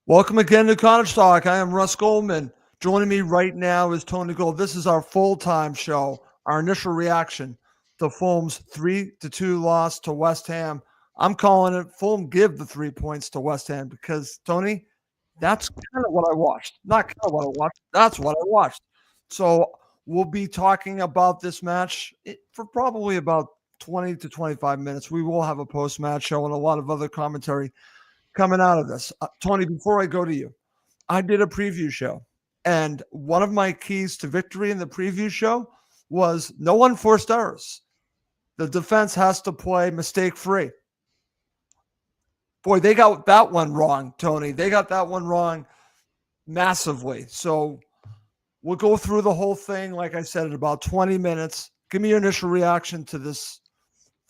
Welcome again to Cottage Talk. I am Russ Goldman. Joining me right now is Tony Gold. This is our full-time show. Our initial reaction to Fulham's 3-2 loss to West Ham. I'm calling it Fulham give the 3 points to West Ham because, Tony, that's kind of what I watched. Not kind of what I watched. That's what I watched. So we'll be talking about this match for probably about 20 to 25 minutes. We will have a post-match show and a lot of other commentary coming out of this. Tony, before I go to you, I did a preview show, and one of my keys to victory in the preview show was no unforced errors. The defense has to play mistake-free. Boy, they got that one wrong, Tony. They got that one wrong massively. So we'll go through the whole thing, like I said, in about 20 minutes. Give me your initial reaction to this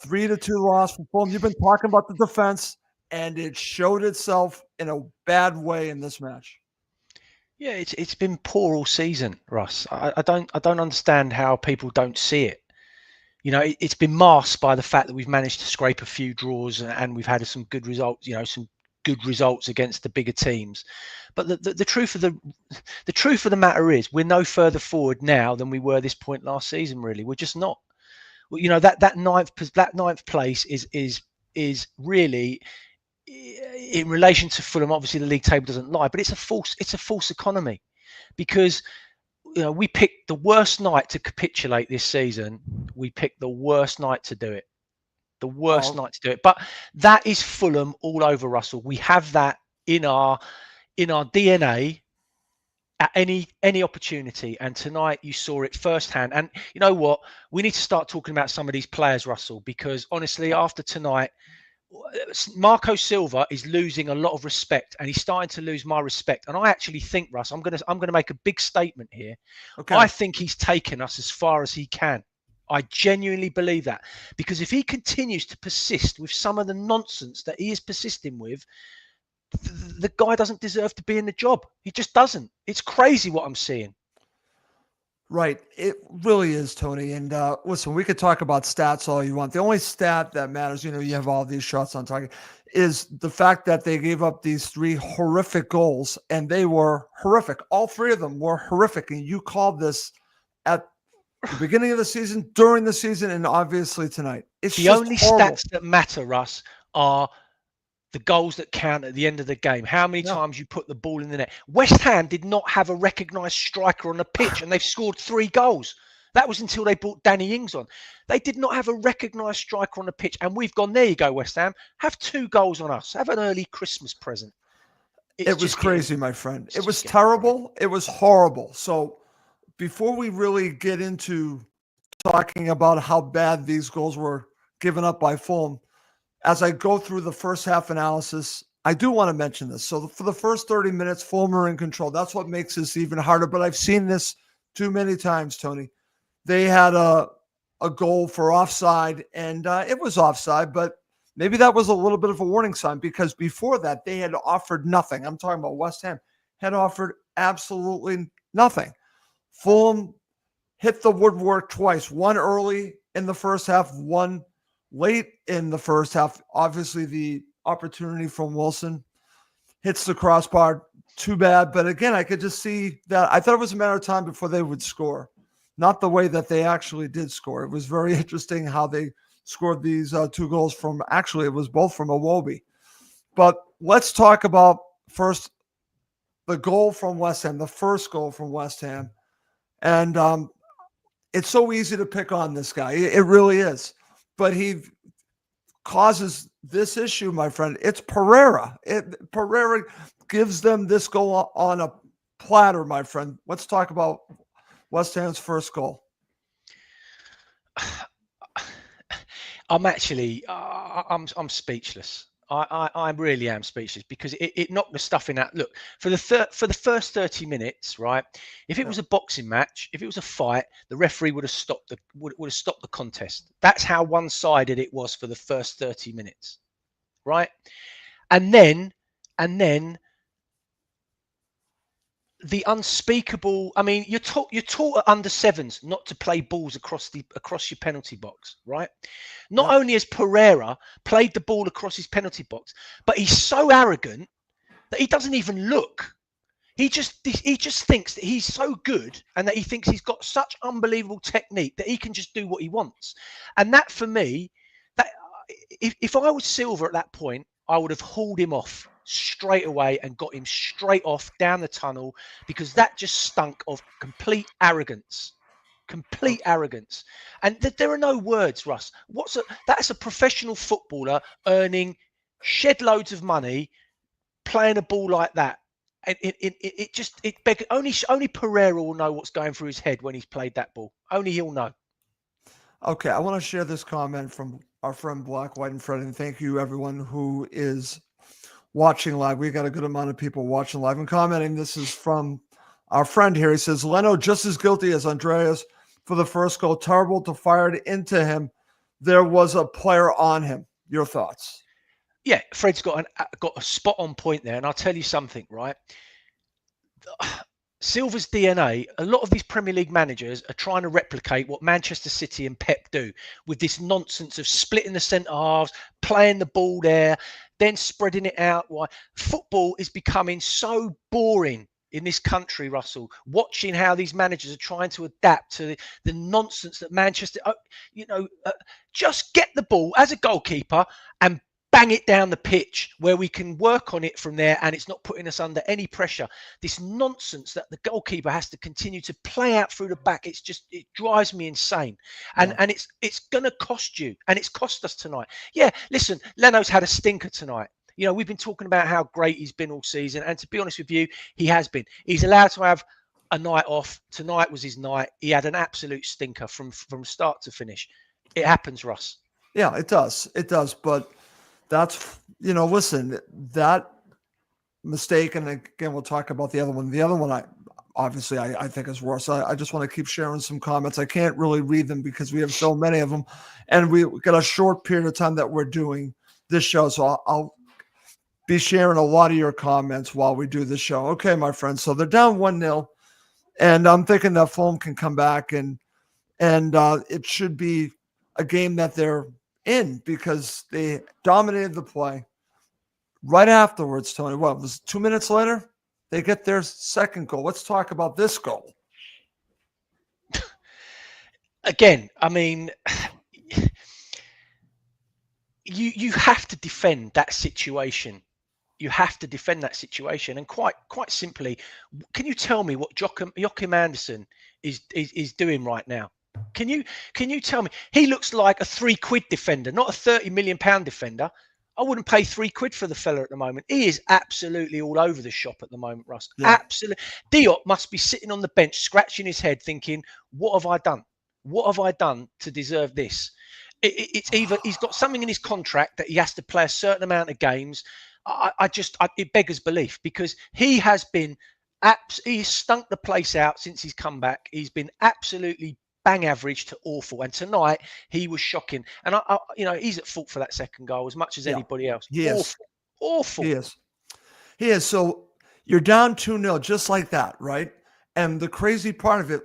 3-2 loss from Fulham. You've been talking about the defense, and it showed itself in a bad way in this match. Yeah, it's been poor all season, Russ. I don't understand how people don't see it. You know, it's been masked by the fact that we've managed to scrape a few draws and we've had some good results. You know, some good results against the bigger teams. But the truth of the matter is, we're no further forward now than we were this point last season. Really, we're just not. You know, that ninth place is really, in relation to Fulham. Obviously the league table doesn't lie, but it's a false economy, because we picked the worst night to capitulate this season. We picked the worst night to do it. But that is Fulham all over, Russell. We have that in our DNA at any opportunity, and tonight you saw it firsthand. And you know what, we need to start talking about some of these players, Russell, because honestly, after tonight, Marco Silva is losing a lot of respect, and he's starting to lose my respect. And I actually think, Russ, I'm gonna make a big statement here. Okay. I think he's taken us as far as he can. I genuinely believe that, because if he continues to persist with some of the nonsense that he is persisting with, the guy doesn't deserve to be in the job. He just doesn't. It's crazy what I'm seeing. Right. It really is, Tony. And listen, we could talk about stats all you want. The only stat that matters, you have all these shots on target, is the fact that they gave up these 3 horrific goals, and they were horrific. All 3 of them were horrific. And you called this at the beginning of the season, during the season, and obviously tonight. It's the only horrible stats that matter, Russ, are the goals that count at the end of the game. How many times you put the ball in the net. West Ham did not have a recognised striker on the pitch, and they've scored 3 goals. That was until they brought Danny Ings on. They did not have a recognised striker on the pitch, and we've gone, there you go, West Ham. Have 2 goals on us. Have an early Christmas present. It was crazy, my friend. It was terrible. It was horrible. So before we really get into talking about how bad these goals were given up by Fulham, as I go through the first half analysis, I do want to mention this. So for the first 30 minutes, Fulham are in control. That's what makes this even harder. But I've seen this too many times, Tony. They had a goal for offside, and it was offside, but maybe that was a little bit of a warning sign, because before that, they had offered nothing. I'm talking about West Ham had offered absolutely nothing. Fulham hit the woodwork twice, one early in the first half, one late in the first half. Obviously, the opportunity from Wilson hits the crossbar. Too bad. But again, I could just see that. I thought it was a matter of time before they would score, not the way that they actually did score. It was very interesting how they scored these 2 goals from, actually, it was both from Iwobi. But let's talk about first the goal from West Ham, the first goal from West Ham. And it's so easy to pick on this guy. It really is. But he causes this issue, my friend. It's Pereira. Pereira gives them this goal on a platter, my friend. Let's talk about West Ham's first goal. I'm actually, I'm speechless. I really am speechless, because it knocked the stuff in that. Look, for the first 30 minutes, right? If it was a boxing match, if it was a fight, the referee would have stopped the contest. That's how one-sided it was for the first 30 minutes, right? And then the unspeakable. I mean, you're taught at under 7s not to play balls across your penalty box, right? Not only has Pereira played the ball across his penalty box, but he's so arrogant that he doesn't even look. He just thinks that he's so good and that he thinks he's got such unbelievable technique that he can just do what he wants. And that, for me, that if I was Silver at that point, I would have hauled him off straight away and got him straight off down the tunnel, because that just stunk of complete arrogance. Complete arrogance. And there are no words, Russ. That's a professional footballer earning shed loads of money, playing a ball like that. And it begs, only Pereira will know what's going through his head when he's played that ball. Only he'll know. Okay, I want to share this comment from our friend Black, White, and Fred, and thank you everyone who is watching live. We got a good amount of people watching live and commenting. This is from our friend here. He says, Leno just as guilty as Andreas for the first goal. Terrible to fire it into him. There was a player on him. Your thoughts? Yeah, Fred's got a spot on point there. And I'll tell you something, right? Silver's DNA, a lot of these Premier League managers are trying to replicate what Manchester City and Pep do with this nonsense of splitting the centre halves, playing the ball there, then spreading it out. Why? Football is becoming so boring in this country, Russell, watching how these managers are trying to adapt to the nonsense that Manchester, just get the ball as a goalkeeper and bang it down the pitch where we can work on it from there, and it's not putting us under any pressure. This nonsense that the goalkeeper has to continue to play out through the back, it drives me insane. And it's going to cost you, and it's cost us tonight. Yeah, listen, Leno's had a stinker tonight. We've been talking about how great he's been all season, and to be honest with you, he has been. He's allowed to have a night off. Tonight was his night. He had an absolute stinker from start to finish. It happens, Russ. Yeah, it does. It does, but that's, listen, that mistake, and again, we'll talk about the other one. The other one, I think is worse. I just want to keep sharing some comments. I can't really read them because we have so many of them, and we got a short period of time that we're doing this show, so I'll be sharing a lot of your comments while we do this show. Okay, my friends, so they're down 1-0, and I'm thinking that Fulham can come back, and it should be a game that they're in because they dominated the play. Right afterwards, Tony, what was it, 2 minutes later? They get their second goal. Let's talk about this goal. Again, I mean, you have to defend that situation. You have to defend that situation, and quite simply, can you tell me what Joachim Andersen is doing right now? Can you tell me? He looks like a £3 defender, not a £30 million defender. I wouldn't pay £3 for the fella at the moment. He is absolutely all over the shop at the moment, Russ. Yeah. Absolutely. Diop must be sitting on the bench, scratching his head, thinking, "What have I done? What have I done to deserve this?" It's either he's got something in his contract that he has to play a certain amount of games. It beggars belief, because he has been he's stunk the place out since he's come back. He's been absolutely bang average to awful, and tonight he was shocking. And he's at fault for that second goal as much as anybody else. He is awful. He is. So you're down 2-0 just like that, right? And the crazy part of it,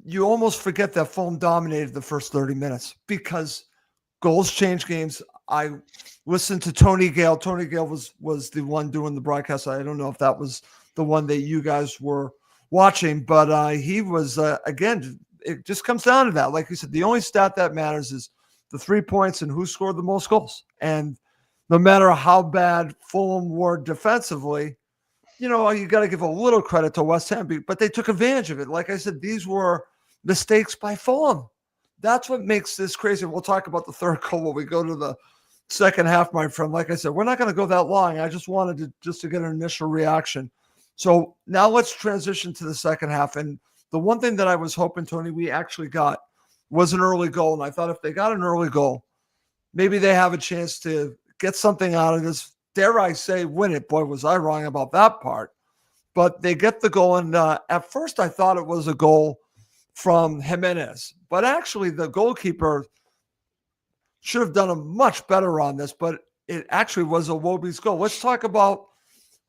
you almost forget that Fulham dominated the first 30 minutes because goals change games. I listened to Tony Gale. Tony Gale was the one doing the broadcast. I don't know if that was the one that you guys were watching, but he was, again, it just comes down to that. Like you said, the only stat that matters is the 3 points and who scored the most goals. And no matter how bad Fulham were defensively, you got to give a little credit to West Ham, but they took advantage of it. Like I said, these were mistakes by Fulham. That's what makes this crazy. We'll talk about the third goal when we go to the second half, my friend. Like I said, we're not going to go that long. I just wanted to get an initial reaction. So now let's transition to the second half. And the one thing that I was hoping, Tony, we actually got was an early goal. And I thought if they got an early goal, maybe they have a chance to get something out of this. Dare I say, win it. Boy, was I wrong about that part. But they get the goal. And at first I thought it was a goal from Jimenez. But actually the goalkeeper should have done a much better on this. But it actually was Iwobi's goal. Let's talk about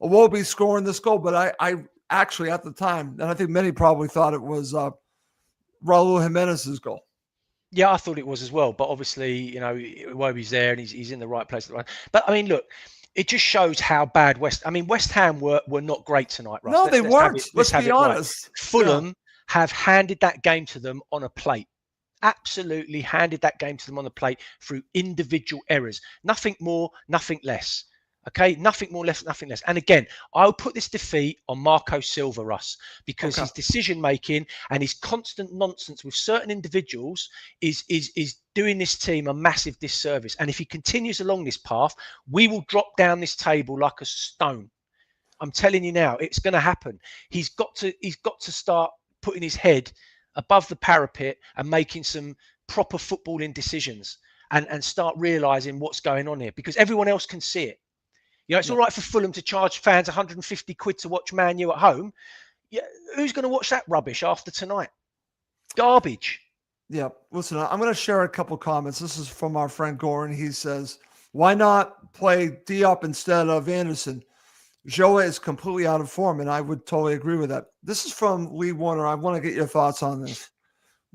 Iwobi scoring this goal. But I actually, at the time, and I think many probably thought it was Raul Jimenez's goal. Yeah, I thought it was as well. But obviously, Iwobi's there and he's in the right place at the right. But I mean, look, it just shows how bad West Ham were not great tonight, Russ. No, they weren't. Let's Let's have be it right. honest. Fulham have handed that game to them on a plate. Absolutely handed that game to them on the plate through individual errors. Nothing more, nothing less. Okay, nothing more, nothing less. And again, I'll put this defeat on Marco Silva, Russ, because his decision making and his constant nonsense with certain individuals is doing this team a massive disservice. And if he continues along this path, we will drop down this table like a stone. I'm telling you now, it's going to happen. He's got to start putting his head above the parapet and making some proper footballing decisions and start realizing what's going on here, because everyone else can see it. You know, it's all right for Fulham to charge fans 150 quid to watch Man U at home. Yeah, who's going to watch that rubbish after tonight? Garbage. Yeah, listen, I'm going to share a couple comments. This is from our friend Goran. He says, why not play Diop instead of Anderson? Joa is completely out of form, and I would totally agree with that. This is from Lee Warner. I want to get your thoughts on this.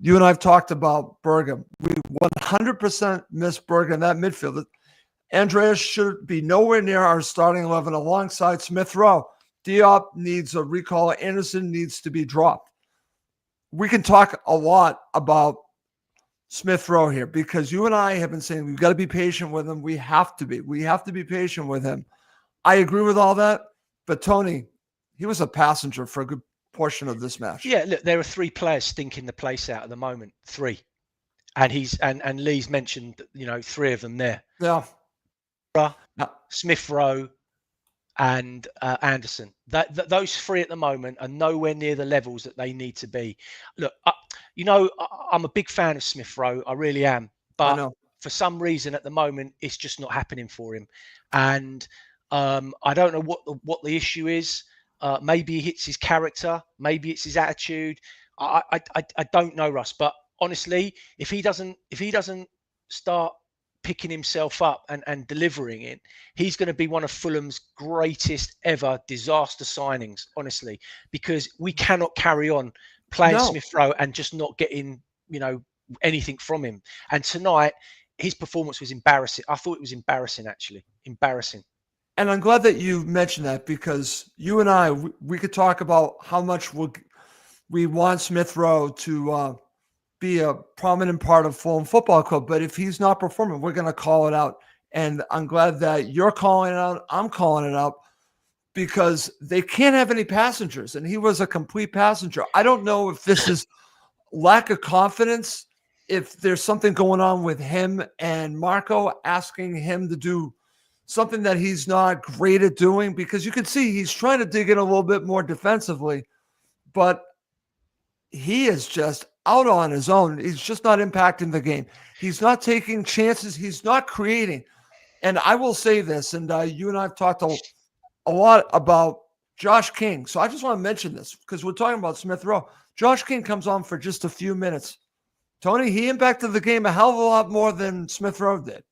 You and I have talked about Bergam. We 100% miss Bergam, that midfield. Andreas should be nowhere near our starting 11 alongside Smith Rowe. Diop needs a recall. Anderson needs to be dropped. We can talk a lot about Smith Rowe here because you and I have been saying we've got to be patient with him. We have to be. We have to be patient with him. I agree with all that, but Tony, he was a passenger for a good portion of this match. Yeah, look, there are 3 players stinking the place out at the moment. 3, and and Lee's mentioned 3 of them there. Yeah, Smith Rowe, and Anderson. Those 3 at the moment are nowhere near the levels that they need to be. Look, I'm a big fan of Smith Rowe. I really am, but for some reason at the moment it's just not happening for him, and I don't know what the issue is. Maybe it's his character. Maybe it's his attitude. I don't know, Russ. But honestly, if he doesn't start picking himself up and delivering it, he's going to be one of Fulham's greatest ever disaster signings. Honestly, because we cannot carry on playing Smith Rowe and just not getting anything from him. And tonight, his performance was embarrassing. I thought it was embarrassing, actually. Embarrassing. And I'm glad that you mentioned that because you and I, we could talk about how much we want Smith Rowe to be a prominent part of Fulham Football Club. But if he's not performing, we're going to call it out. And I'm glad that you're calling it out. I'm calling it out because they can't have any passengers. And he was a complete passenger. I don't know if this is lack of confidence, if there's something going on with him and Marco asking him to do something that he's not great at doing, because you can see he's trying to dig in a little bit more defensively, but he is just out on his own. He's just not impacting the game. He's not taking chances. He's not creating. And I will say this, and you and I have talked a lot about Josh King. So I just want to mention this because we're talking about Smith Rowe. Josh King comes on for just a few minutes. Tony, he impacted the game a hell of a lot more than Smith Rowe did.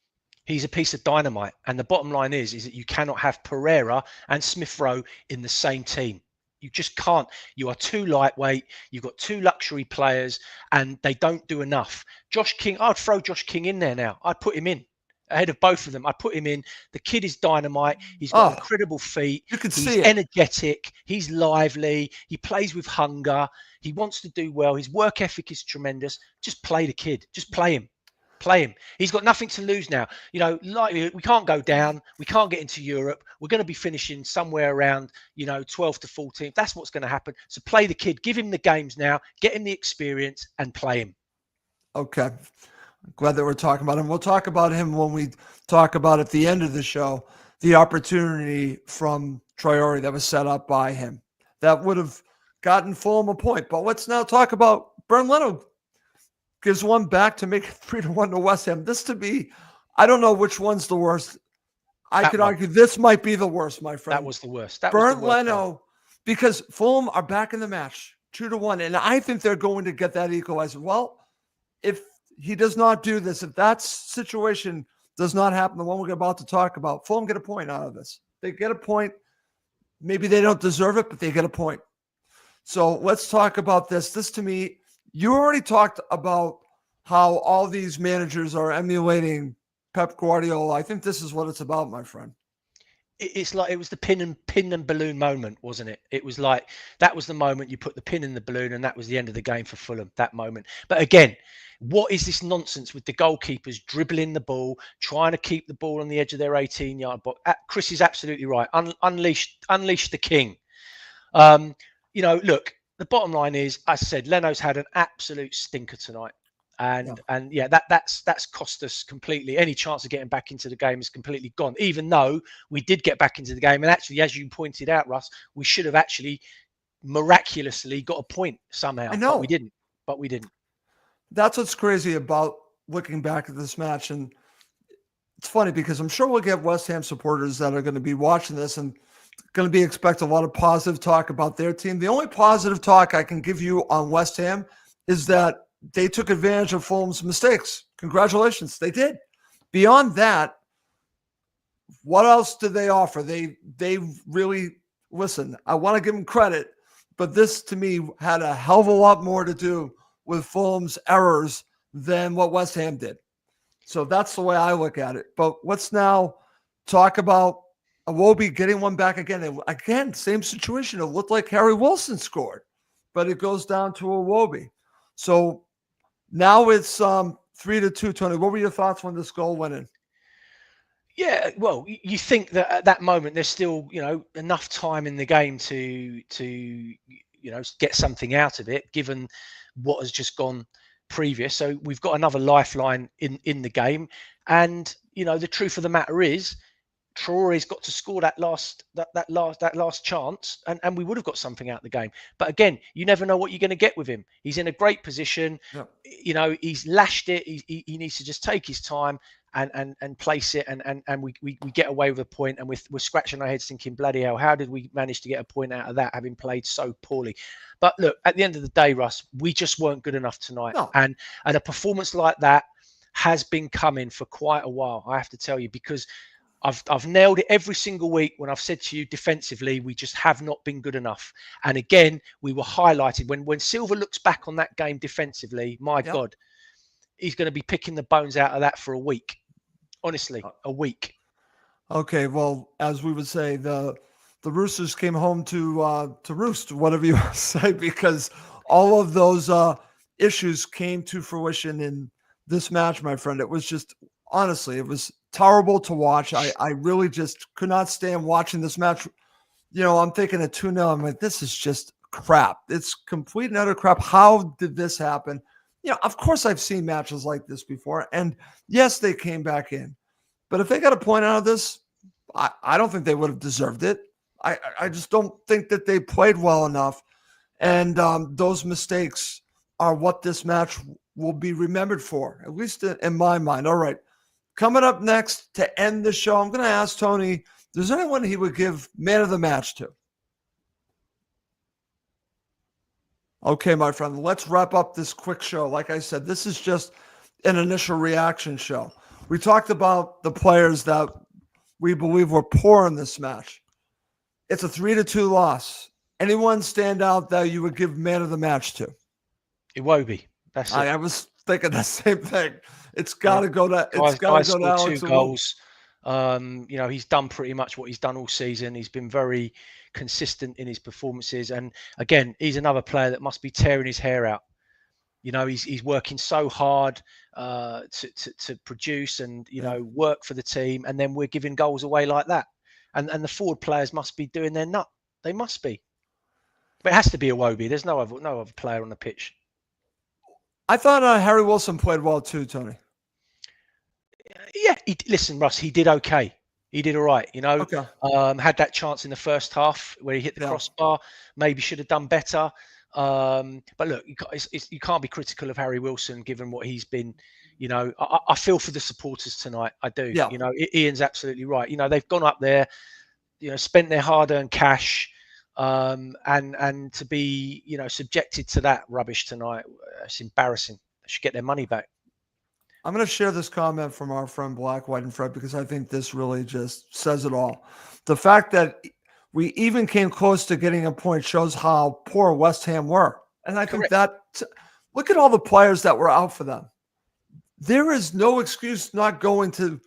He's a piece of dynamite. And the bottom line is that you cannot have Pereira and Smith Rowe in the same team. You just can't. You are too lightweight. You've got 2 luxury players and they don't do enough. Josh King, I'd throw Josh King in there now. I'd put him in ahead of both of them. I'd put him in. The kid is dynamite. He's got incredible feet. You can see He's energetic. He's lively. He plays with hunger. He wants to do well. His work ethic is tremendous. Just play the kid. Just play him. Play him. He's got nothing to lose now. We can't go down. We can't get into Europe. We're going to be finishing somewhere around, 12 to 14. That's what's going to happen. So play the kid. Give him the games now. Get him the experience and play him. Okay. I'm glad that we're talking about him. We'll talk about him when we talk about at the end of the show, the opportunity from Traore that was set up by him. That would have gotten Fulham a point. But let's now talk about Bernd Leno. Gives one back to make it 3-1 to West Ham. This to be, I don't know which one's the worst. I could argue this might be the worst, my friend. That was the worst. Bernd Leno, because Fulham are back in the match, 2-1, and I think they're going to get that equalizer. Well, if he does not do this, if that situation does not happen, the one we're about to talk about, Fulham get a point out of this. They get a point. Maybe they don't deserve it, but they get a point. So let's talk about this. This to me, you already talked about how all these managers are emulating Pep Guardiola. I think this is what it's about, my friend. it's like it was the pin and balloon moment, wasn't it? It was like that was the moment you put the pin in the balloon, and that was the end of the game for Fulham. That moment. But again, what is this nonsense with the goalkeepers dribbling the ball, trying to keep the ball on the edge of their 18-yard box? Chris is absolutely right. Unleash the king. Look, the bottom line is, as I said, Leno's had an absolute stinker tonight. And yeah, that's cost us completely. Any chance of getting back into the game is completely gone. Even though we did get back into the game, and actually, as you pointed out, Russ, we should have actually miraculously got a point somehow. I know. But we didn't. That's what's crazy about looking back at this match. And it's funny because I'm sure we'll get West Ham supporters that are going to be watching this and going to be expect a lot of positive talk about their team. The only positive talk I can give you on West Ham is that they took advantage of Fulham's mistakes. Congratulations, they did. Beyond that, what else did they offer? They really, listen, I want to give them credit, but this to me had a hell of a lot more to do with Fulham's errors than what West Ham did. So that's the way I look at it. But let's now talk about Iwobi getting one back again. Again, same situation. It looked like Harry Wilson scored, but it goes down to Iwobi. So now it's 3-2, Tony. What were your thoughts when this goal went in? Yeah, well, you think that at that moment there's still, enough time in the game to get something out of it, given what has just gone previous. So we've got another lifeline in the game, and the truth of the matter is, Traore's got to score that last chance, and we would have got something out of the game. But again, you never know what you're going to get with him. He's in a great position. Yep. He's lashed it. He needs to just take his time and place it, and we get away with a point, and we're scratching our heads thinking, bloody hell, how did we manage to get a point out of that, having played so poorly? But look, at the end of the day, Russ, we just weren't good enough tonight. No. And a performance like that has been coming for quite a while, I have to tell you, because I've nailed it every single week when I've said to you, defensively, we just have not been good enough. And again, we were highlighted when Silva looks back on that game defensively. My God, he's going to be picking the bones out of that for a week. Honestly, a week. Okay, well, as we would say, the Roosters came home to roost, whatever you say, because all of those issues came to fruition in this match, my friend. It was just, honestly, it was terrible to watch. I really just could not stand watching this match. I'm thinking at 2-0, I'm like, this is just crap. It's complete and utter crap. How did this happen? Of course I've seen matches like this before. And yes, they came back in. But if they got a point out of this, I don't think they would have deserved it. I just don't think that they played well enough. And those mistakes are what this match will be remembered for, at least in my mind. All right. Coming up next to end the show, I'm going to ask Tony, there's anyone he would give man of the match to? Okay, my friend, let's wrap up this quick show. Like I said, this is just an initial reaction show. We talked about the players that we believe were poor in this match. It's a 3-2 loss. Anyone stand out that you would give man of the match to? Iwobi. That's it. I was thinking the same thing. It's got to go to. It's got to go to Alex. 2 goals. He's done pretty much what he's done all season. He's been very consistent in his performances, and again, he's another player that must be tearing his hair out. He's working so hard to produce and work for the team, and then we're giving goals away like that. And the forward players must be doing their nut. They must be. But it has to be Iwobi. There's no other player on the pitch. I thought Harry Wilson played well too, Tony. Yeah, listen, Russ, he did okay. He did all right, Okay. Had that chance in the first half where he hit the crossbar. Maybe should have done better. But look, you can't be critical of Harry Wilson given what he's been. I feel for the supporters tonight. I do. Yeah. Ian's absolutely right. They've gone up there, spent their hard-earned cash, and to be subjected to that rubbish tonight, it's embarrassing. They should get their money back. I'm going to share this comment from our friend Black, White, and Fred because I think this really just says it all. The fact that we even came close to getting a point shows how poor West Ham were. And I think look at all the players that were out for them. There is no excuse not going to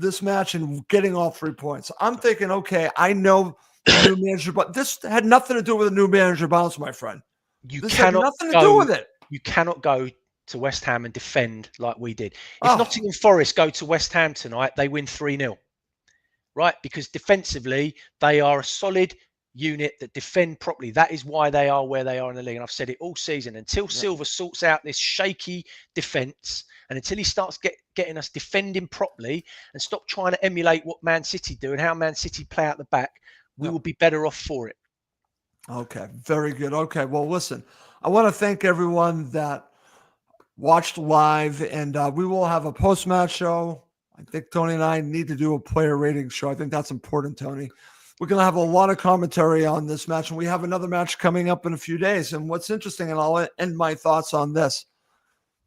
this match and getting all 3 points. I'm thinking, okay, I know the new manager, but this had nothing to do with the new manager bounce, my friend. This had nothing to do with it. You cannot go to West Ham and defend like we did. If Oh. Nottingham Forest go to West Ham tonight, they win 3-0. Right? Because defensively, they are a solid unit that defend properly. That is why they are where they are in the league. And I've said it all season. Until Silva sorts out this shaky defence and until he starts getting us defending properly and stop trying to emulate what Man City do and how Man City play out the back, we will be better off for it. Okay, very good. Okay, well, listen, I want to thank everyone that watched live, and we will have a post-match show. I think Tony and I need to do a player rating show. I think that's important, Tony. We're going to have a lot of commentary on this match, and we have another match coming up in a few days. And what's interesting, and I'll end my thoughts on this.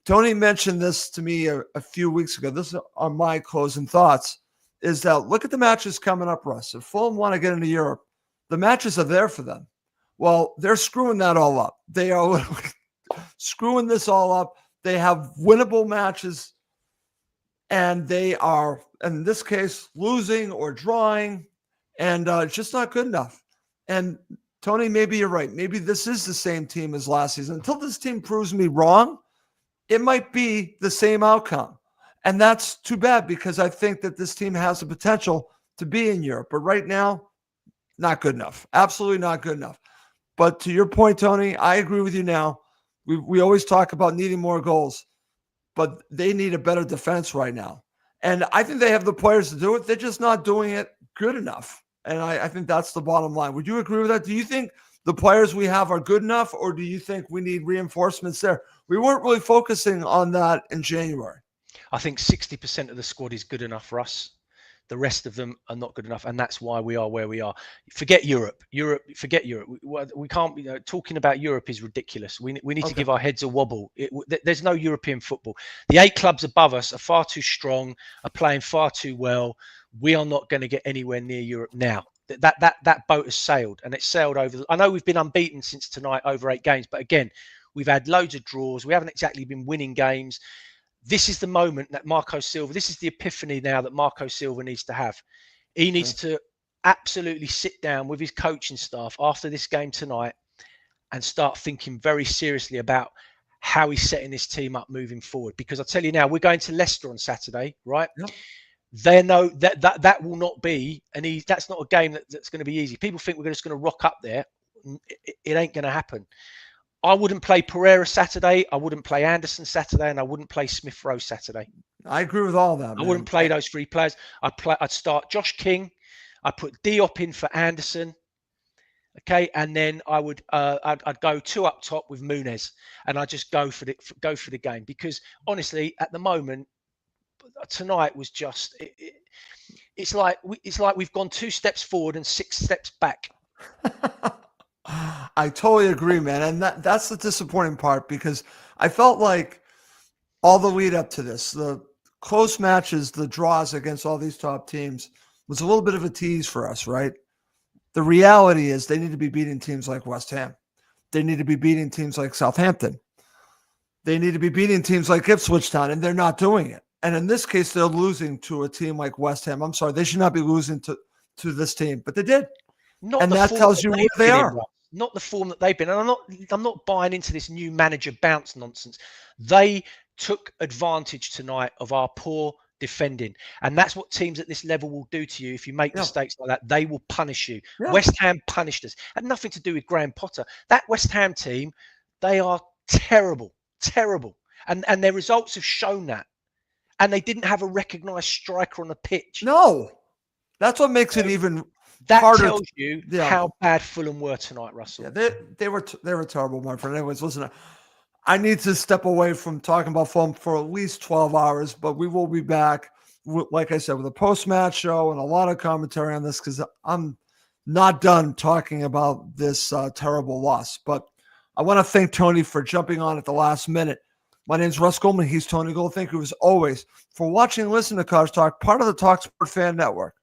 Tony mentioned this to me a few weeks ago. This are my closing thoughts, is that look at the matches coming up, Russ. If Fulham want to get into Europe, the matches are there for them. Well, they're screwing that all up. They are screwing this all up. They have winnable matches, and they are, in this case, losing or drawing, and it's just not good enough. And Tony, maybe you're right. Maybe this is the same team as last season. Until this team proves me wrong, it might be the same outcome. And that's too bad because I think that this team has the potential to be in Europe. But right now, not good enough. Absolutely not good enough. But to your point, Tony, I agree with you now. We always talk about needing more goals, but they need a better defense right now. And I think they have the players to do it. They're just not doing it good enough. And I think that's the bottom line. Would you agree with that? Do you think the players we have are good enough, or do you think we need reinforcements there? We weren't really focusing on that in January. I think 60% of the squad is good enough for us. The rest of them are not good enough, and that's why we are where we are. Forget Europe. Forget Europe. We can't. Talking about Europe is ridiculous. We need to give our heads a wobble. There's no European football. The 8 clubs above us are far too strong, are playing far too well. We are not going to get anywhere near Europe now. That boat has sailed, and it's sailed over. I know we've been unbeaten since tonight over 8 games, but again, we've had loads of draws. We haven't exactly been winning games. This is the moment that Marco Silva, this is the epiphany now that Marco Silva needs to have. He needs to absolutely sit down with his coaching staff after this game tonight and start thinking very seriously about how he's setting this team up moving forward. Because I tell you now, we're going to Leicester on Saturday, right? Yep. They know that will not be, and that's not a game that's going to be easy. People think we're just going to rock up there. It ain't going to happen. I wouldn't play Pereira Saturday. I wouldn't play Anderson Saturday, and I wouldn't play Smith Rowe Saturday. I agree with all that. I wouldn't play those 3 players. I'd start Josh King. I'd put Diop in for Anderson. Okay, and then I'd go 2 up top with Muniz, and I'd just go for the game because honestly, at the moment, tonight was just it's like we've gone 2 steps forward and 6 steps back. I totally agree, man. And that's the disappointing part because I felt like all the lead up to this, the close matches, the draws against all these top teams was a little bit of a tease for us, right? The reality is they need to be beating teams like West Ham. They need to be beating teams like Southampton. They need to be beating teams like Ipswich Town, and they're not doing it. And in this case, they're losing to a team like West Ham. I'm sorry, they should not be losing to this team, but they did. And that tells you where they are. Not the form that they've been. And I'm not buying into this new manager bounce nonsense. They took advantage tonight of our poor defending. And that's what teams at this level will do to you. If you make mistakes like that, they will punish you. Yeah. West Ham punished us. Had nothing to do with Graham Potter. That West Ham team, they are terrible, terrible. And their results have shown that. And they didn't have a recognised striker on the pitch. No. That's what makes it even that harder. Tells you how bad Fulham were tonight, Russell. Yeah, they were terrible, my friend. Anyways, listen, I need to step away from talking about Fulham for at least 12 hours, but we will be back, like I said, with a post-match show and a lot of commentary on this because I'm not done talking about this terrible loss. But I want to thank Tony for jumping on at the last minute. My name is Russ Goldman. He's Tony Gold. Thank you, as always, for watching and listening to Cottage Talk, part of the TalkSport Fan Network.